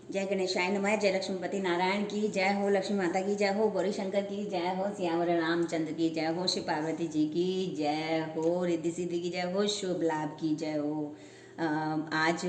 जय गणेशाय नमः। जय लक्ष्मीपति नारायण की जय हो, लक्ष्मी माता की जय हो, गौरी शंकर की जय हो, सियावर रामचंद्र की जय हो, शिव पार्वती जी की जय हो, रिद्धि सिद्धि की जय हो, शुभ लाभ की जय हो। आज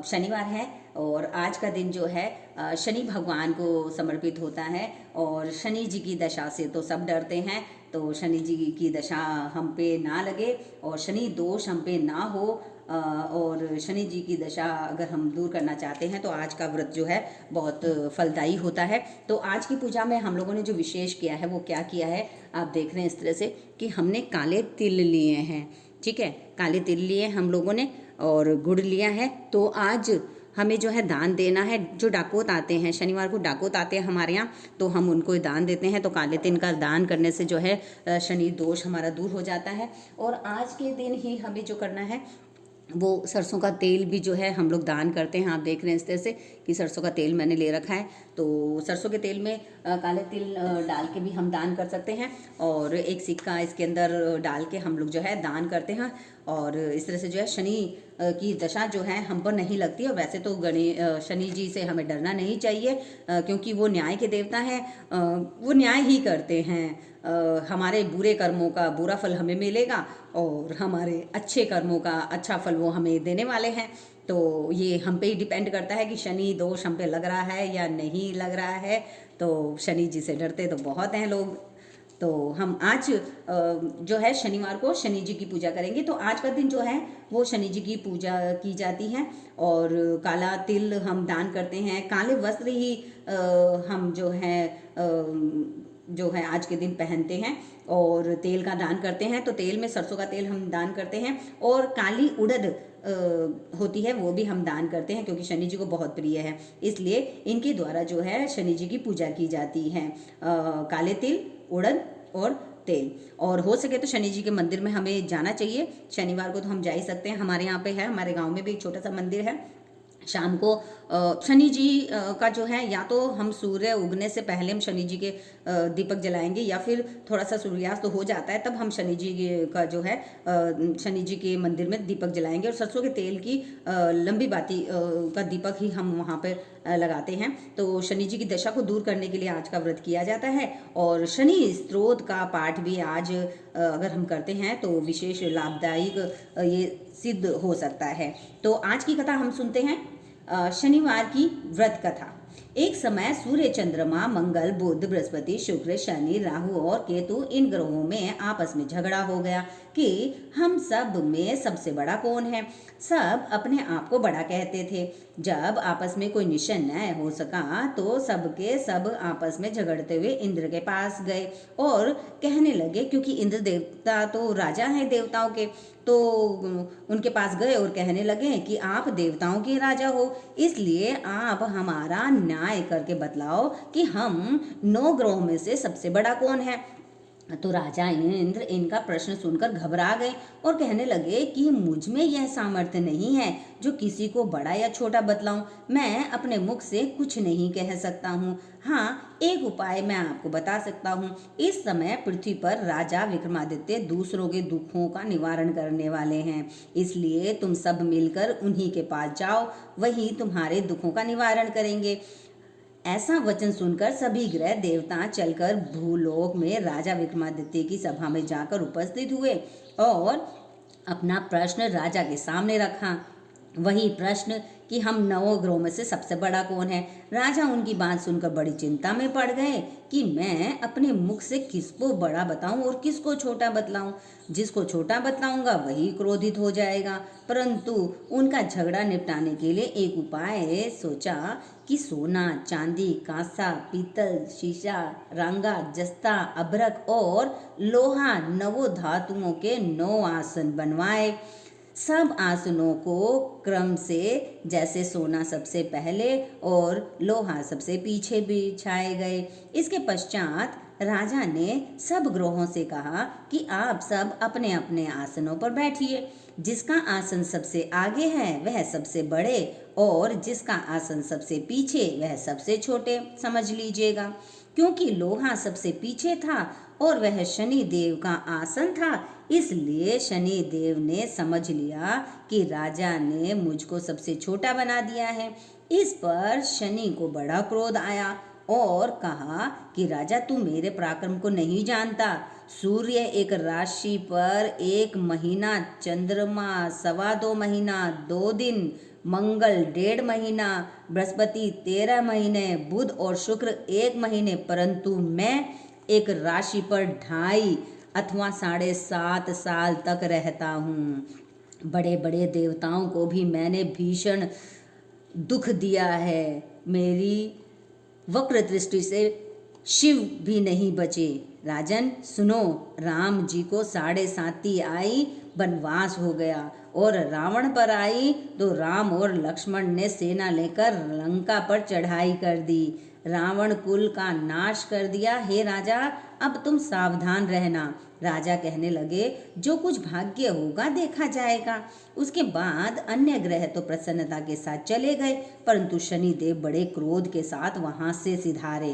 शनिवार है और आज का दिन जो है शनि भगवान को समर्पित होता है। और शनि जी की दशा से तो सब डरते हैं, तो शनि जी की दशा हम पे ना लगे और शनि दोष हम पे ना हो। और शनि जी की दशा अगर हम दूर करना चाहते हैं तो आज का व्रत जो है बहुत फलदायी होता है। तो आज की पूजा में हम लोगों ने जो विशेष किया है वो क्या किया है, आप देख रहे हैं इस तरह से कि हमने काले तिल लिए हैं। ठीक है, काले तिल लिए हम लोगों ने और गुड़ लिया है। तो आज हमें जो है दान देना है। जो डाकोत आते हैं, शनिवार को डाकोत आते हैं हमारे यहाँ, तो हम उनको दान देते हैं। तो काले तिल का दान करने से जो है शनि दोष हमारा दूर हो जाता है। और आज के दिन ही हमें जो करना है वो सरसों का तेल भी जो है हम लोग दान करते हैं। आप देख रहे हैं इस तरह से कि सरसों का तेल मैंने ले रखा है। तो सरसों के तेल में काले तिल डाल के भी हम दान कर सकते हैं और एक सिक्का इसके अंदर डाल के हम लोग जो है दान करते हैं। और इस तरह से जो है शनि की दशा जो है हम पर नहीं लगती। और वैसे तो शनि जी से हमें डरना नहीं चाहिए, क्योंकि वो न्याय के देवता हैं। वो न्याय ही करते हैं। हमारे बुरे कर्मों का बुरा फल हमें मिलेगा और हमारे अच्छे कर्मों का अच्छा फल वो हमें देने वाले हैं। तो ये हम पे ही डिपेंड करता है कि शनि दोष हम पे लग रहा है या नहीं लग रहा है। तो शनि जी से डरते तो बहुत हैं लोग। तो हम आज जो है शनिवार को शनि जी की पूजा करेंगे। तो आज का दिन जो है वो शनि जी की पूजा की जाती है। और काला तिल हम दान करते हैं, काले वस्त्र ही हम जो है आज के दिन पहनते हैं और तेल का दान करते हैं। तो तेल में सरसों का तेल हम दान करते हैं और काली उड़द होती है वो भी हम दान करते हैं, क्योंकि शनि जी को बहुत प्रिय है। इसलिए इनके द्वारा जो है शनि जी की पूजा की जाती है। काले तिल, उड़द और तेल। और हो सके तो शनि जी के मंदिर में हमें जाना चाहिए। शनिवार को तो हम जा ही सकते हैं। हमारे यहाँ पे है, हमारे गांव में भी एक छोटा सा मंदिर है। शाम को शनि जी का जो है, या तो हम सूर्य उगने से पहले हम शनि जी के दीपक जलाएंगे, या फिर थोड़ा सा सूर्यास्त तो हो जाता है तब हम शनि जी का जो है शनि जी के मंदिर में दीपक जलाएंगे। और सरसों के तेल की लंबी बाती का दीपक ही हम वहाँ पे लगाते हैं। तो शनि जी की दशा को दूर करने के लिए आज का व्रत किया जाता है। और शनि स्त्रोत का पाठ भी आज अगर हम करते हैं तो विशेष लाभदायक ये सिद्ध हो सकता है। तो आज की कथा हम सुनते हैं, शनिवार की व्रत कथा। एक समय सूर्य, चंद्रमा, मंगल, बुध, बृहस्पति, शुक्र, शनि, राहु और केतु इन ग्रहों में आपस में झगड़ा हो गया कि हम सब में सबसे बड़ा कौन है। सब अपने आप को बड़ा कहते थे। जब आपस में कोई निश्चय न हो सका तो सबके सब आपस में झगड़ते हुए इंद्र के पास गए और कहने लगे, क्योंकि इंद्र देवता तो राजा हैं देवताओं के, तो उनके पास गए और कहने लगे कि आप देवताओं के राजा हो, इसलिए आप हमारा न्याय करके बतलाओ कि हम 9 ग्रहों में से सबसे बड़ा कौन है। तो राजा इंद्र इनका प्रश्न सुनकर घबरा गए और कहने लगे कि मुझ में यह सामर्थ्य नहीं है जो किसी को बड़ा या छोटा बतलाऊं। मैं अपने मुख से कुछ नहीं कह सकता हूँ। हाँ, एक उपाय मैं आपको बता सकता हूँ। इस समय पृथ्वी पर राजा विक्रमादित्य दूसरों के दुखों का निवारण करने वाले हैं, इसलिए तुम सब मिलकर उन्हीं के पास जाओ, वही तुम्हारे दुखों का निवारण करेंगे। ऐसा वचन सुनकर सभी ग्रह देवता चलकर भूलोक में राजा विक्रमादित्य की सभा में जाकर उपस्थित हुए और अपना प्रश्न राजा के सामने रखा। वही प्रश्न कि हम 9 ग्रहों में से सबसे बड़ा कौन है। राजा उनकी बात सुनकर बड़ी चिंता में पड़ गए कि मैं अपने मुख से किसको बड़ा बताऊं और किसको छोटा बतलाऊं। जिसको छोटा बतलाऊंगा वही क्रोधित हो जाएगा। परंतु उनका झगड़ा निपटाने के लिए एक उपाय सोचा कि सोना, चांदी, कांसा, पीतल, शीशा, रांगा, जस्ता, अभ्रक और लोहा 9 धातुओं के 9 आसन बनवाए। सब आसनों को क्रम से, जैसे सोना सबसे पहले और लोहा सबसे पीछे बिछाए गए। इसके पश्चात राजा ने सब ग्रहों से कहा कि आप सब अपने अपने आसनों पर बैठिए। जिसका आसन सबसे आगे है वह सबसे बड़े और जिसका आसन सबसे पीछे वह सबसे छोटे समझ लीजिएगा। क्योंकि लोहा सबसे पीछे था और वह शनि देव का आसन था, इसलिए शनि देव ने समझ लिया कि राजा ने मुझको सबसे छोटा बना दिया है। इस पर शनि को बड़ा क्रोध आया और कहा कि राजा, तू मेरे पराक्रम को नहीं जानता। सूर्य एक राशि पर 1 महीना, चंद्रमा 2.25 महीना 2 दिन, मंगल 1.5 महीना, बृहस्पति 13 महीने, बुध और शुक्र 1 महीने, परंतु मैं एक राशि पर 2.5 अथवा 7.5 साल तक रहता हूँ। बड़े बड़े देवताओं को भी मैंने भीषण दुख दिया है। मेरी वक्र दृष्टि से शिव भी नहीं बचे। राजन सुनो, राम जी को 7.5 आई वनवास हो गया और रावण पर आई तो राम और लक्ष्मण ने सेना लेकर लंका पर चढ़ाई कर दी, रावण कुल का नाश कर दिया। हे राजा, अब तुम सावधान रहना। राजा कहने लगे, जो कुछ भाग्य होगा देखा जाएगा। उसके बाद अन्य ग्रह तो प्रसन्नता के साथ चले गए, परंतु शनिदेव बड़े क्रोध के साथ वहां से सिधारे।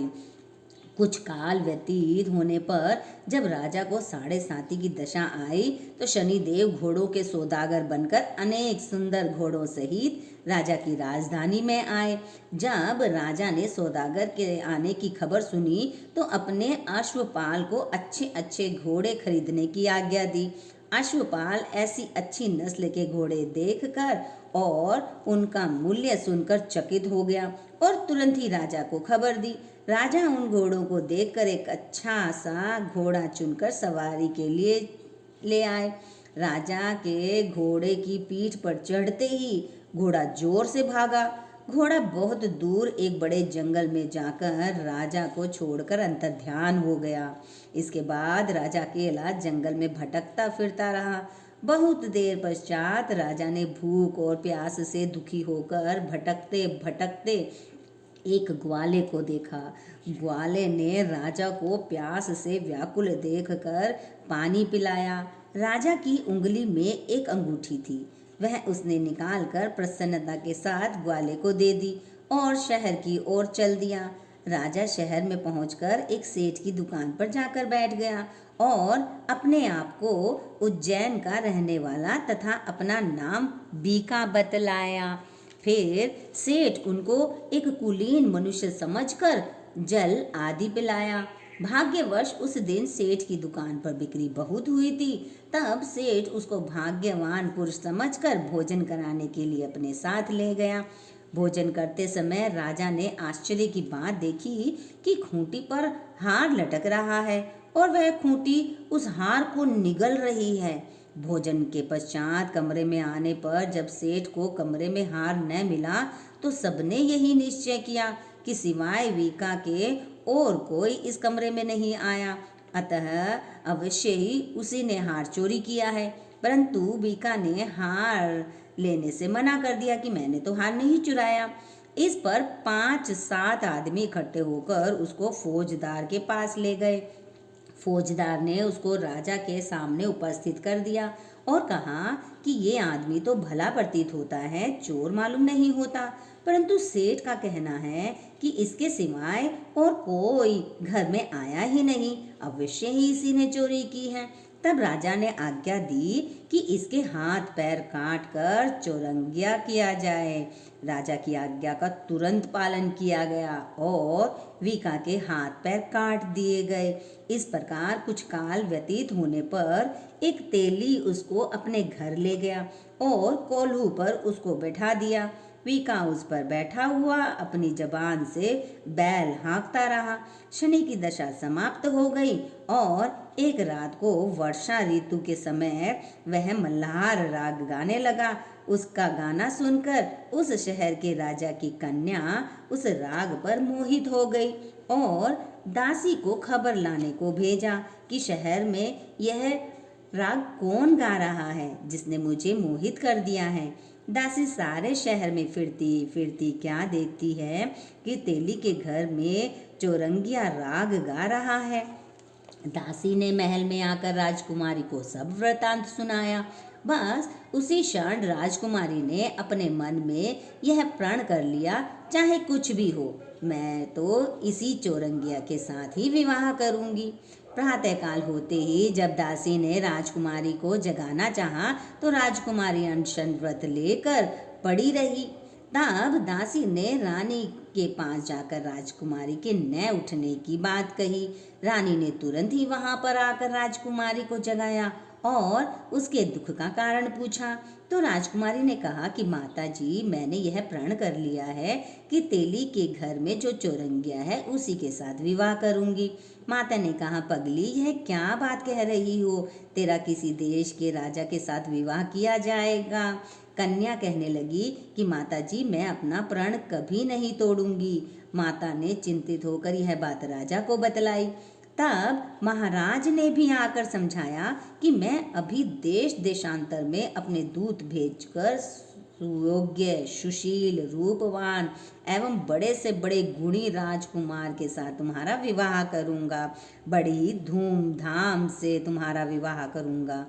कुछ काल व्यतीत होने पर जब राजा को 7.5 की दशा आई तो शनिदेव घोड़ों के सौदागर बनकर अनेक सुंदर घोड़ों सहित राजा की राजधानी में आए। जब राजा ने सौदागर के आने की खबर सुनी तो अपने अश्वपाल को अच्छे अच्छे घोड़े खरीदने की आज्ञा दी। अश्वपाल ऐसी अच्छी नस्ल के घोड़े देखकर और उनका मूल्य सुनकर चकित हो गया और तुरंत ही राजा को खबर दी। राजा उन घोड़ों को देखकर एक अच्छा सा घोड़ा चुनकर सवारी के लिए ले आए। राजा के घोड़े की पीठ पर चढ़ते ही घोड़ा जोर से भागा। घोड़ा बहुत दूर एक बड़े जंगल में जाकर राजा को छोड़कर अंतर्ध्यान हो गया। इसके बाद राजा अकेला जंगल में भटकता फिरता रहा। बहुत देर पश्चात राजा ने भूख और प्यास से दुखी होकर भटकते भटकते एक ग्वाले को देखा। ग्वाले ने राजा को प्यास से व्याकुल देखकर पानी पिलाया। राजा की उंगली में एक अंगूठी थी, वह उसने निकालकर प्रसन्नता के साथ ग्वाले को दे दी और शहर की ओर चल दिया। राजा शहर में पहुंचकर एक सेठ की दुकान पर जाकर बैठ गया और अपने आप को उज्जैन का रहने वाला तथा अपना नाम बीका बतलाया। फिर सेठ उनको एक कुलीन मनुष्य समझकर जल आदि पिलाया। भाग्यवश उस दिन सेठ की दुकान पर बिक्री बहुत हुई थी। तब सेठ उसको भाग्यवान पुरुष समझकर भोजन कराने के लिए अपने साथ ले गया। भोजन करते समय राजा ने आश्चर्य की बात देखी कि खूंटी पर हार लटक रहा है और वह खूंटी उस हार को निगल रही है। भोजन के पश्चात कमरे में आने पर जब सेठ को कमरे में हार न मिला तो सबने यही निश्चय किया कि सिवाय वीका के और कोई इस कमरे में नहीं आया, अतः अवश्य ही उसी ने हार चोरी किया है। परंतु वीका ने हार लेने से मना कर दिया कि मैंने तो हार नहीं चुराया। इस पर 5-7 आदमी इकट्ठे होकर उसको फौजदार के पास ले गए। फौजदार ने उसको राजा के सामने उपस्थित कर दिया और कहा कि ये आदमी तो भला प्रतीत होता है, चोर मालूम नहीं होता, परंतु सेठ का कहना है कि इसके सिवाय और कोई घर में आया ही नहीं, अवश्य ही इसी ने चोरी की है। तब राजा ने आज्ञा दी कि इसके हाथ पैर काट कर चौरंगिया किया जाए। राजा की आज्ञा का तुरंत पालन किया गया और वीका के हाथ पैर काट दिए गए। इस प्रकार कुछ काल व्यतीत होने पर एक तेली उसको अपने घर ले गया और कोल्हू पर उसको बैठा दिया। वीका उस पर बैठा हुआ अपनी जबान से बैल हाँकता रहा। शनि की दशा समाप्त हो गई और एक रात को वर्षा ऋतु के समय वह मल्हार राग गाने लगा। उसका गाना सुनकर उस शहर के राजा की कन्या उस राग पर मोहित हो गई और दासी को खबर लाने को भेजा कि शहर में यह राग कौन गा रहा है जिसने मुझे मोहित कर दिया है। दासी सारे शहर में फिरती फिरती क्या देखती है कि तेली के घर में चौरंगिया राग गा रहा है। दासी ने महल में आकर राजकुमारी को सब वृतांत सुनाया। बस उसी क्षण राजकुमारी ने अपने मन में यह प्रण कर लिया, चाहे कुछ भी हो मैं तो इसी चौरंगिया के साथ ही विवाह करूंगी। प्रातःकाल होते ही जब दासी ने राजकुमारी को जगाना चाहा तो राजकुमारी अनशन व्रत लेकर पड़ी रही। तब दासी ने रानी के पास जाकर राजकुमारी के न उठने की बात कही। रानी ने तुरंत ही वहां पर आकर राजकुमारी को जगाया और उसके दुख का कारण पूछा। तो राजकुमारी ने कहा कि माता जी, मैंने यह प्रण कर लिया है कि तेली के घर में जो चौरंगिया है उसी के साथ विवाह करूंगी। माता ने कहा, पगली, यह क्या बात कह रही हो? तेरा किसी देश के राजा के साथ विवाह किया जाएगा। कन्या कहने लगी कि माता जी, मैं अपना प्रण कभी नहीं तोड़ूंगी। माता ने चिंतित होकर यह बात राजा को बतलाई। तब महाराज ने भी आकर समझाया कि मैं अभी देश देशांतर में अपने दूत भेजकर सुयोग्य, सुशील, रूपवान एवं बड़े से बड़े गुणी राजकुमार के साथ तुम्हारा विवाह करूंगा। बड़ी धूमधाम से तुम्हारा विवाह करूंगा।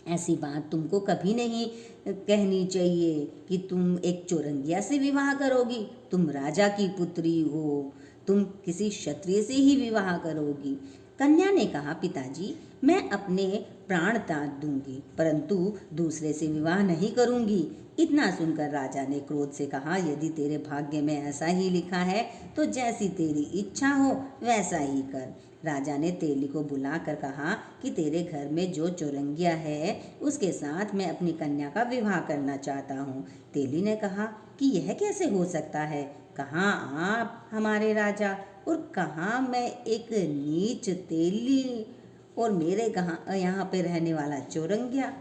ऐसी बात तुमको कभी नहीं कहनी चाहिए कि तुम एक चौरंगिया से विवाह करोगी। तुम राजा की पुत्री हो, तुम किसी क्षत्रिय से ही विवाह करोगी। कन्या ने कहा, पिताजी, मैं अपने प्राण त्याग दूंगी, परंतु दूसरे से विवाह नहीं करूंगी। इतना सुनकर राजा ने क्रोध से कहा, यदि तेरे भाग्य में ऐसा ही लिखा है तो जैसी तेरी इच्छा हो वैसा ही कर। राजा ने तेली को बुलाकर कहा कि तेरे घर में जो चौरंगिया है उसके साथ मैं अपनी कन्या का विवाह करना चाहता हूँ। तेली ने कहा कि यह कैसे हो सकता है? कहाँ आप हमारे राजा और कहाँ मैं एक नीच तेली और मेरे कहाँ यहाँ पे रहने वाला चौरंगिया।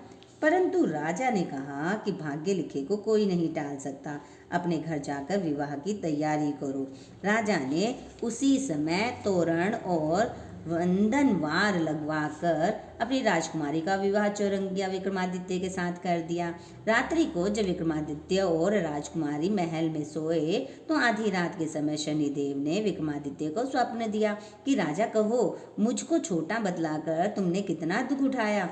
परंतु राजा ने कहा कि भाग्य लिखे को कोई नहीं टाल सकता। अपने घर जाकर विवाह की तैयारी करो। राजा ने उसी समय तोरण और वंदनवार लगवाकर अपनी राजकुमारी का विवाह चौरंगिया विक्रमादित्य के साथ कर दिया। रात्रि को जब विक्रमादित्य और राजकुमारी महल में सोए तो आधी रात के समय शनिदेव ने विक्रमादित्य को स्वप्न दिया कि राजा, कहो, मुझको छोटा बतलाकर तुमने कितना दुख उठाया।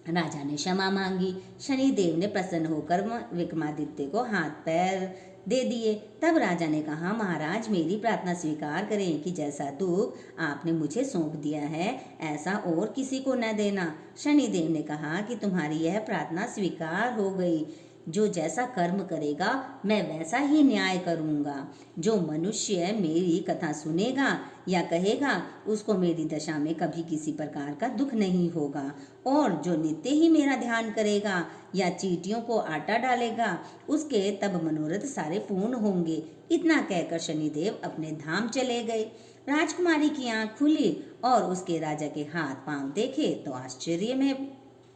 राजा ने क्षमा मांगी। शनिदेव ने प्रसन्न होकर विक्रमादित्य को हाथ पैर दे दिए। तब राजा ने कहा, महाराज, मेरी प्रार्थना स्वीकार करें कि जैसा दुख आपने मुझे सौंप दिया है ऐसा और किसी को न देना। शनिदेव ने कहा कि तुम्हारी यह प्रार्थना स्वीकार हो गई। जो जैसा कर्म करेगा मैं वैसा ही न्याय करूँगा। जो मनुष्य मेरी कथा सुनेगा या कहेगा उसको मेरी दशा में कभी किसी प्रकार का दुख नहीं होगा। और जो नित्य ही मेरा ध्यान करेगा या चींटियों को आटा डालेगा उसके तब मनोरथ सारे पूर्ण होंगे। इतना कहकर शनिदेव अपने धाम चले गए। राजकुमारी की आंख खुली और उसके राजा के हाथ पांव देखे तो आश्चर्य में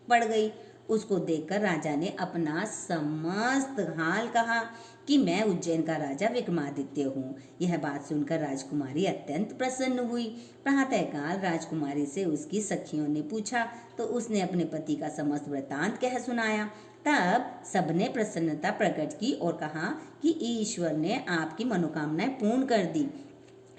पड़ गई। उसको देखकर राजा ने अपना समस्त हाल कहा कि मैं उज्जैन का राजा विक्रमादित्य हूँ। यह बात सुनकर राजकुमारी अत्यंत प्रसन्न हुई। प्रातःकाल राजकुमारी से उसकी सखियों ने पूछा तो उसने अपने पति का समस्त वृत्तांत कह सुनाया। तब सबने प्रसन्नता प्रकट की और कहा कि ईश्वर ने आपकी मनोकामनाएं पूर्ण कर दी।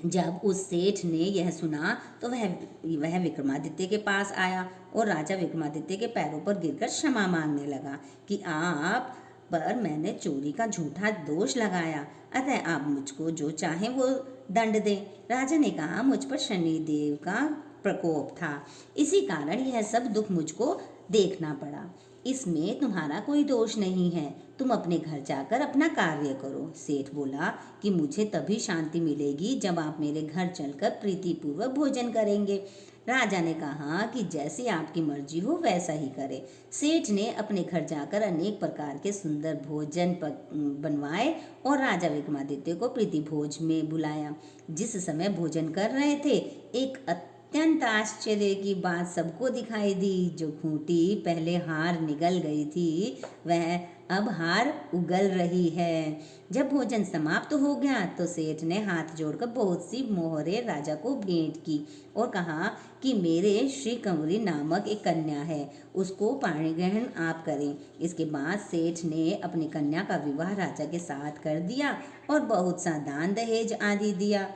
जब उस सेठ ने यह सुना तो वह विक्रमादित्य के पास आया और राजा विक्रमादित्य के पैरों पर गिरकर क्षमा मांगने लगा कि आप पर मैंने चोरी का झूठा दोष लगाया, अतः आप मुझको जो चाहें वो दंड दें। राजा ने कहा, मुझ पर शनिदेव का प्रकोप था, इसी कारण यह सब दुख मुझको देखना पड़ा। इसमें तुम्हारा कोई दोष नहीं है। तुम अपने घर जाकर अपना कार्य करो। सेठ बोला कि मुझे तभी शांति मिलेगी जब आप मेरे घर चलकर प्रीतिपूर्वक भोजन करेंगे। राजा ने कहा कि जैसी आपकी मर्जी हो वैसा ही करे। सेठ ने अपने घर जाकर अनेक प्रकार के सुंदर भोजन बनवाए और राजा विक्रमादित्य को प्रीति भोज में बुलाया। जिस समय भोजन कर रहे थे एक अत्यंत आश्चर्य की बात सबको दिखाई दी। जो खूंटी पहले हार निगल गई थी वह अब हार उगल रही है। जब भोजन समाप्त हो गया तो सेठ ने हाथ जोड़कर बहुत सी मोहरें राजा को भेंट की और कहा कि मेरे श्री कंवरी नामक एक कन्या है, उसको पाणिग्रहण आप करें। इसके बाद सेठ ने अपनी कन्या का विवाह राजा के साथ कर दिया और बहुत सा दान दहेज आदि दिया।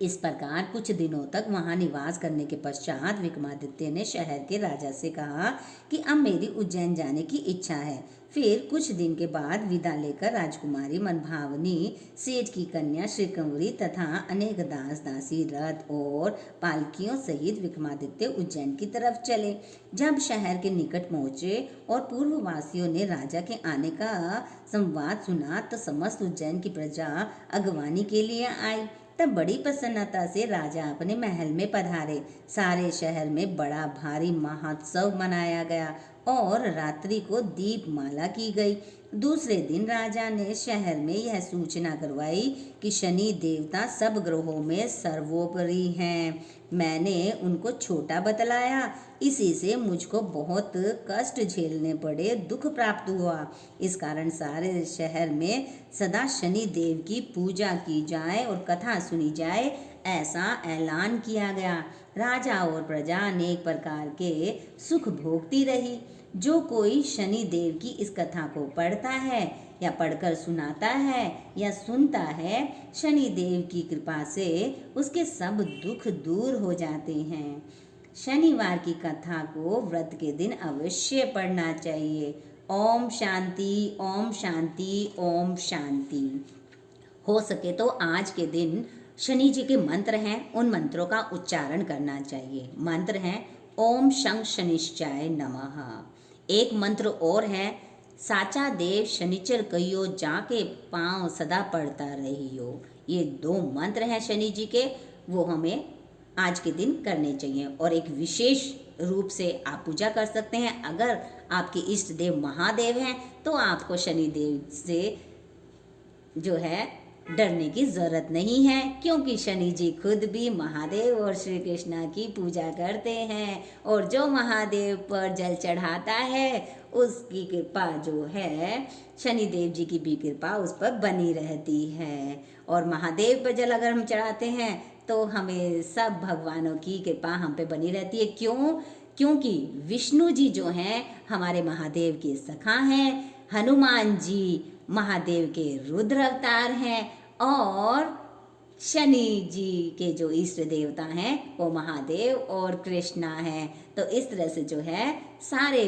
इस प्रकार कुछ दिनों तक वहां निवास करने के पश्चात विक्रमादित्य ने शहर के राजा से कहा कि अब मेरी उज्जैन जाने की इच्छा है। फिर कुछ दिन के बाद विदा लेकर राजकुमारी मनभावनी, सेठ की कन्या श्रीकंवरी तथा अनेक दास दासी, रथ और पालकियों सहित विक्रमादित्य उज्जैन की तरफ चले। जब शहर के निकट पहुंचे और पूर्ववासियों ने राजा के आने का संवाद सुना तो समस्त उज्जैन की प्रजा अगवानी के लिए आई। तब बड़ी प्रसन्नता से राजा अपने महल में पधारे। सारे शहर में बड़ा भारी महोत्सव मनाया गया और रात्रि को दीपमाला की गई। दूसरे दिन राजा ने शहर में यह सूचना करवाई कि शनि देवता सब ग्रहों में सर्वोपरि हैं। मैंने उनको छोटा बतलाया, इसी से मुझको बहुत कष्ट झेलने पड़े, दुख प्राप्त हुआ। इस कारण सारे शहर में सदा शनि देव की पूजा की जाए और कथा सुनी जाए, ऐसा ऐलान किया गया। राजा और प्रजा अनेक प्रकार के सुख भोगती रही। जो कोई शनि देव की इस कथा को पढ़ता है या पढ़कर सुनाता है या सुनता है, शनि देव की कृपा से उसके सब दुख दूर हो जाते हैं। शनिवार की कथा को व्रत के दिन अवश्य पढ़ना चाहिए। ओम शांति, ओम शांति, ओम शांति। हो सके तो आज के दिन शनि जी के मंत्र हैं, उन मंत्रों का उच्चारण करना चाहिए। मंत्र हैं ओम शं शनिश्चाय नमः। एक मंत्र और है, साचा देव शनिचर कहियो, जाके पाँव सदा पढ़ता रहियो। ये 2 मंत्र हैं शनि जी के, वो हमें आज के दिन करने चाहिए। और एक विशेष रूप से आप पूजा कर सकते हैं। अगर आपके इष्ट देव महादेव हैं तो आपको शनि देव से जो है डरने की जरूरत नहीं है, क्योंकि शनि जी खुद भी महादेव और श्री कृष्णा की पूजा करते हैं। और जो महादेव पर जल चढ़ाता है उसकी कृपा जो है, शनि देव जी की भी कृपा उस पर बनी रहती है। और महादेव पर जल अगर हम चढ़ाते हैं तो हमें सब भगवानों की कृपा हम पे बनी रहती है। क्यों? क्योंकि विष्णु जी जो हैं हमारे महादेव के सखा हैं, हनुमान जी महादेव के रुद्र अवतार हैं और शनि जी के जो इष्ट देवता हैं वो महादेव और कृष्णा हैं। तो इस तरह से जो है सारे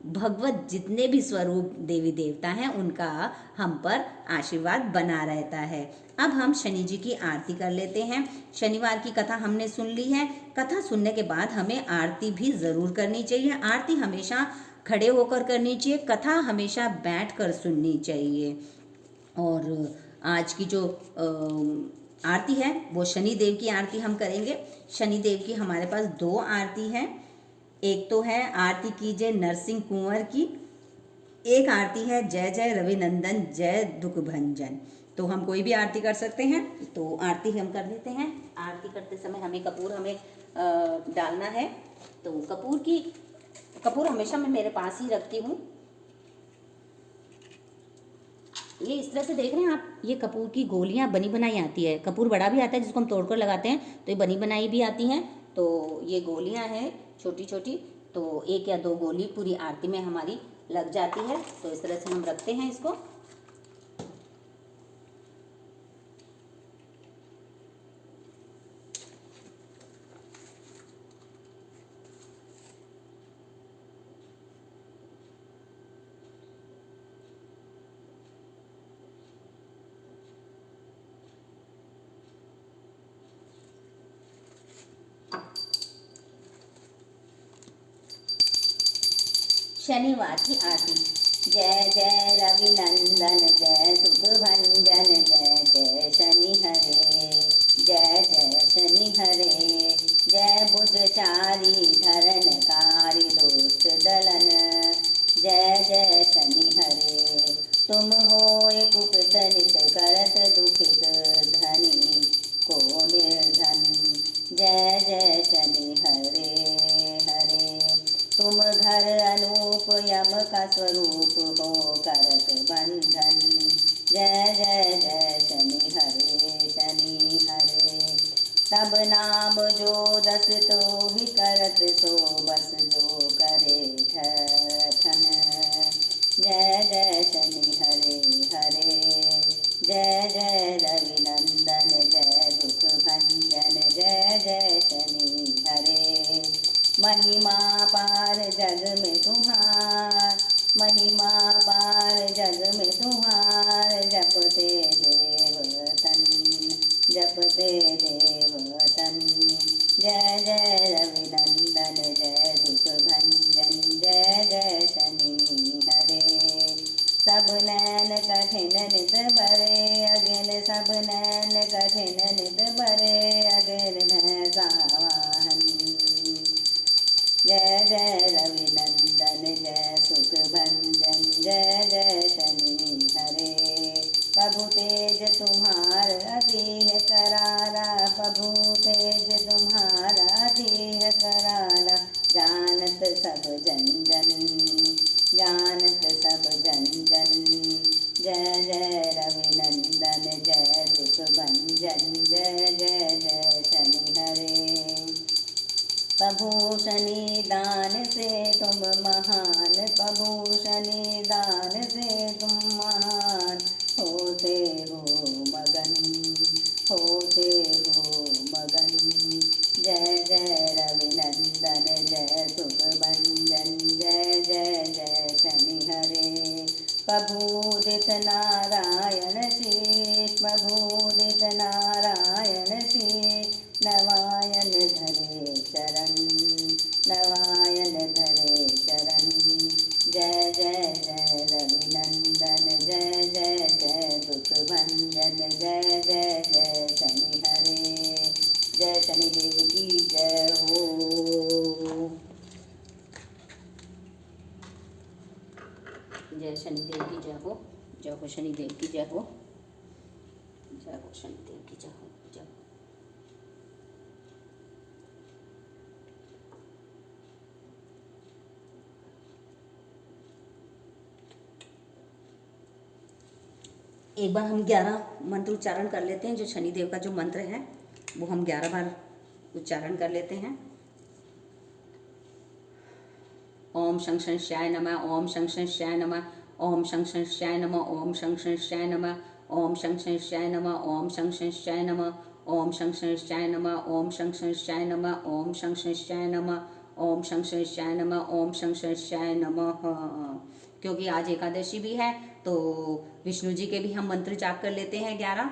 भगवत जितने भी स्वरूप देवी देवता हैं उनका हम पर आशीर्वाद बना रहता है। अब हम शनि जी की आरती कर लेते हैं। शनिवार की कथा हमने सुन ली है। कथा सुनने के बाद हमें आरती भी ज़रूर करनी चाहिए। आरती हमेशा खड़े होकर करनी चाहिए, कथा हमेशा बैठकर सुननी चाहिए। और आज की जो आरती है वो शनि देव की आरती हम करेंगे। शनि देव की हमारे पास 2 आरती है। एक तो है आरती कीजिए नरसिंह कुंवर की, एक आरती है जय जय रविनंदन जय दुख भंजन। तो हम कोई भी आरती कर सकते हैं, तो आरती हम कर लेते हैं। आरती करते समय हमें कपूर डालना है। तो कपूर हमेशा मैं मेरे पास ही रखती हूँ। ये इस तरह से देख रहे हैं आप, ये कपूर की गोलियां बनी बनाई आती है। कपूर बड़ा भी आता है जिसको हम तोड़कर लगाते हैं, तो ये बनी बनाई भी आती हैं। तो ये गोलियां हैं छोटी छोटी, तो 1 या 2 गोली पूरी आरती में हमारी लग जाती है। तो इस तरह से हम रखते हैं इसको। शनिवार की आरती। जय जय रविनंदन जय सुख भंजन जय जय शनि हरे, जय जय शनि हरे, जय भुजचारी धरनकारी दुष्ट दलन, जय जय शनि हरे। तुम होए कुपित नित करत दुखित धनी को निर्धन, जय जय शनि हरे हरे। तुम घर अनूप यम का स्वरूप हो करत बंधन, जय जय जय शनि हरे हरे। तब नाम जो दस तो ही करत सो बस जो करे ठन, जय जय शनि हरे हरे, जय जय रविनंदन जय दुख भंजन। जय शनि हरे। महिमा पार जग में तुम्हार, महिमा पार जग में तुम्हार, जपते देवतन, जपते देवतन। जय जय रविनंदन, जय दुख भंजन, जय जय शनि हरे। सब नैन कठिन नित बरे अगिन, सब नैन कठिन नित बरे अगिन है सावाहन। जय जय रविनंदन, जय सुख भंजन, जय जय शनि हरे। प्रभु तेज तुम्हार अति है करारा, प्रभु तेज तुम्हारा अति है करारा, जानत सब जन जन, जानत सब जन जन। जय जय रविनंदन, जय दुख भंजन, जय जय जय शनि हरे। प्रभु शनि दान से तुम महान, प्रभु शनि दान से तुम महान, होते हो मगन, होते हो मगन। जय जय रविनंदन, जय सुख भंजन, जय जय जय शनि हरे। प्रभुदित नारायण शीष, प्रभुदित नारायण शीष, नवायन धरे चरण, नवायन धरे चरण। जय जय जय रविनंदन, जय जय जय दुख भंजन, जय जय जय शनि हरे। जय शनिदेव की जय हो। जय शनिदेव की जय हो, जय हो शनिदेव की जय हो, जय हो शनिदेव की जय हो, जय हो। एक बार हम 11 मंत्र उच्चारण कर लेते हैं। जो शनिदेव का जो मंत्र है वो हम 11 बार उच्चारण कर लेते हैं। ओम शं शंश्याय नमः, ओम शं शंश्याय नमः, ओम शं शंश्याय नमः, ओम शं शंश्याय नमः, ओम शं शंश्याय नमः, ओम शं शंश्याय नमः, ओम शं शंश्याय नमः, ओम शं शंश्याय नमः, ओम शं शंश्याय नमः, ओम शं शंश्याय नमः, ओम शं शंश्याय नमः। क्योंकि आज एकादशी भी है तो विष्णु जी के भी हम मंत्र जाप कर लेते हैं 11।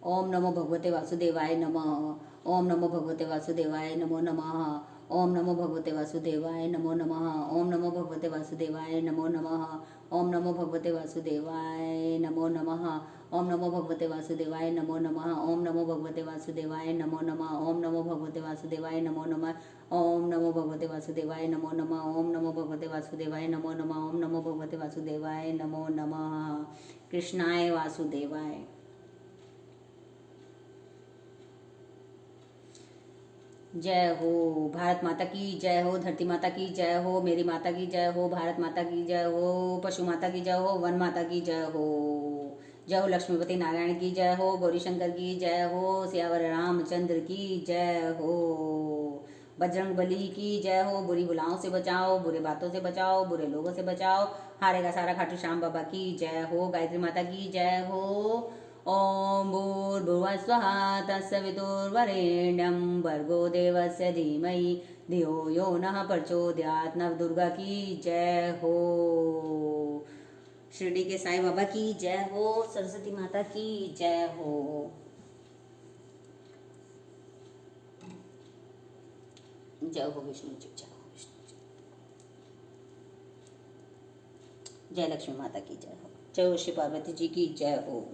ओम नमो भगवते वासुदेवाय नमः, ओम नमो भगवते वासुदेवाय नमो नमः, ओम नमो भगवते वासुदेवाय नमो नमः, ओम नमो भगवते वासुदेवाय नमो नमः, ओम नमो भगवते वासुदेवाय नमो नमः, ओम नमो भगवते वासुदेवाय नमो नमः, ओम नमो भगवते वासुदेवाय नमो नमः, ओम नमो भगवते वासुदेवाय नमो नमः, ओम नमो भगवते वासुदेवाय नमो नमः, ओम नमो भगवते वासुदेवाय नमो नमः, ओम नमो भगवते वासुदेवाय नमो नमः। कृष्णाय वासुदेवाय। जय हो भारत माता की जय हो, धरती माता की जय हो, मेरी माता की जय हो, भारत माता की जय हो, पशु माता की जय हो, वन माता की जय हो। जय हो लक्ष्मीपति नारायण की जय हो, गौरी शंकर की जय हो, सियावर रामचंद्र की जय हो। बजरंग बली की जय हो। बुरी बुलाओं से बचाओ, बुरे बातों से बचाओ, बुरे लोगों से बचाओ। हारेगा सारा खाटू श्याम बाबा की जय हो। गायत्री माता की जय हो। ओम भूर्भुवः स्वः तत्सवितुर्वरेण्यं भर्गो देवस्य धीमहि धियो यो नः प्रचोदयात्। नवदुर्गा की जय हो। शिरडी के साईं बाबा की जय हो। सरस्वती माता की जय हो। जय हो विष्णु जी, जय हो विष्णु जी। जय लक्ष्मी माता की जय हो। जय हो श्री पार्वती जी की जय हो।